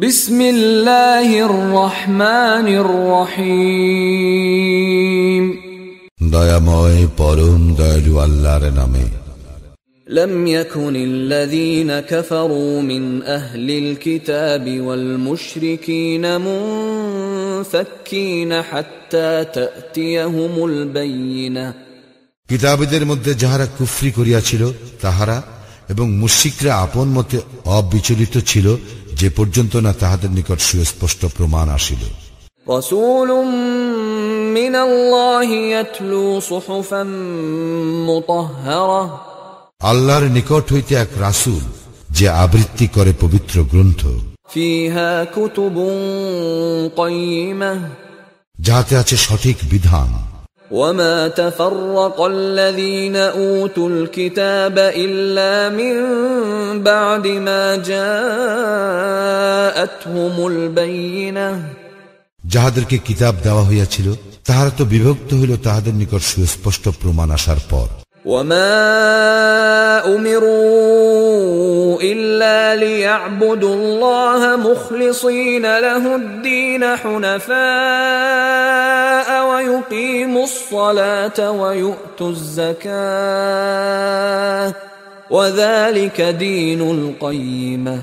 বিসমিল্লাহির রহমানির রহিম। দয়াময় পরম দয়ালু আল্লাহর নামে। لم يكن الذين كفروا من أهل الكتاب والمشركين منفكين حتى تأتيهم البينة। কিতাবীদের মধ্যে যাহারা কুফরি করিয়াছিল তাহারা এবং মুশরিকরা আপন মতে অবিচলিত ছিল যে পর্যন্ত না তাহাদের নিকট সুস্পষ্ট প্রমাণ আসিল। رسول من الله يتلو صحفا مطهرة। আল্লাহর নিকট হইতে এক রাসূল যে আবৃত্তি করে পবিত্র গ্রন্থ। فيها كتب قيمة। যাহাতে আছে সঠিক বিধান। وما تفرق الذين أوتوا الكتاب إلا من بعد ما جاءتهم البينة। যাহাদেরকে কিতাব দেওয়া হইয়াছিল তাহারা তো বিভক্ত হইল তাহাদের নিকট সুস্পষ্ট প্রমাণ আসার পর। وما أمروا إلا ليعبدوا الله مخلصين له الدين حنفاء ويقيموا الصلاة ويؤتوا الزكاة وذلك دين القيمة।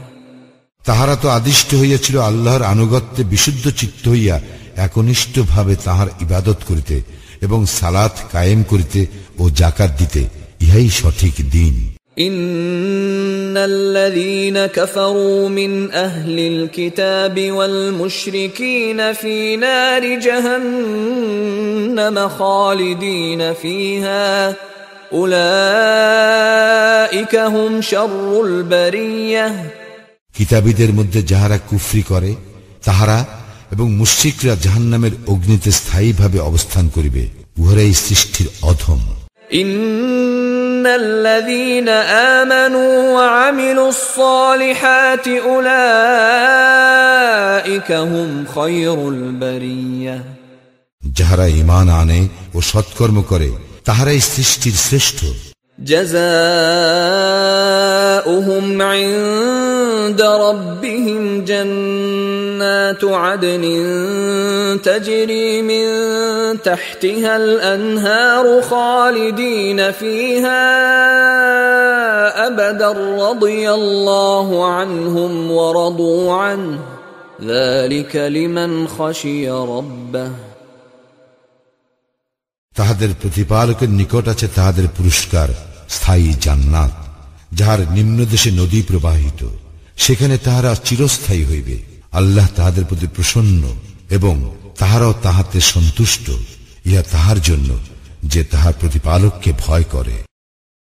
তাহারা তো আদিষ্ট হইয়াছিল আল্লাহর আনুগত্যে বিশুদ্ধ চিত্ত হইয়া একনিষ্ঠ ভাবে তাহার ইবাদত করিতে এবং সালাত কায়েম করিতে ও যাকাত দিতে, ইহাই সঠিক দিন। ইন্নাল্লাযীনা কাফারু মিন আহলিল কিতাবি ওয়াল মুশরিকিনা ফী নারি জাহান্নাম খালিদিনা ফীহা উলাইকা হুম শাররুল বারিয়াহ। কিতাবীদের মধ্যে যাহারা কুফরি করে তাহারা এবং মুশরিকরা জাহান্নামের অগ্নিতে স্থায়ীভাবে অবস্থান করিবে, উহারাই সৃষ্টির অধম। ইন্নাল্লাযীনা আমানু ওয়া আমিলুস সালিহাতি উলাইকা হুম খায়রুল বারিয়াহ। যাহারা ঈমান আনে ও সৎকর্ম করে তাহারাই সৃষ্টির শ্রেষ্ঠ। জাযাউহুম ইনদা রাব্বিহিম জান্নাতু আদনিন তাজরি মিন তাহতিহাল আনহারু খালিদিনা ফীহা আবাদান রাদিয়াল্লাহু আনহুম ওয়া রাদু আনহু যালিকা লিমান খাশিয়া রাব্বাহ। তাহাদের প্রতিপালকের নিকট আছে তাহাদের পুরস্কার স্থায়ী জান্নাত, যাহার নিম্নদেশে নদী প্রবাহিত, সেখানে তাহারা চিরস্থায়ী হইবে। আল্লাহ তাহাদের প্রতি প্রসন্ন এবং তাহারাও তাহাতে সন্তুষ্ট। ইহা তাহার জন্য যে তাহার প্রতিপালককে ভয় করে।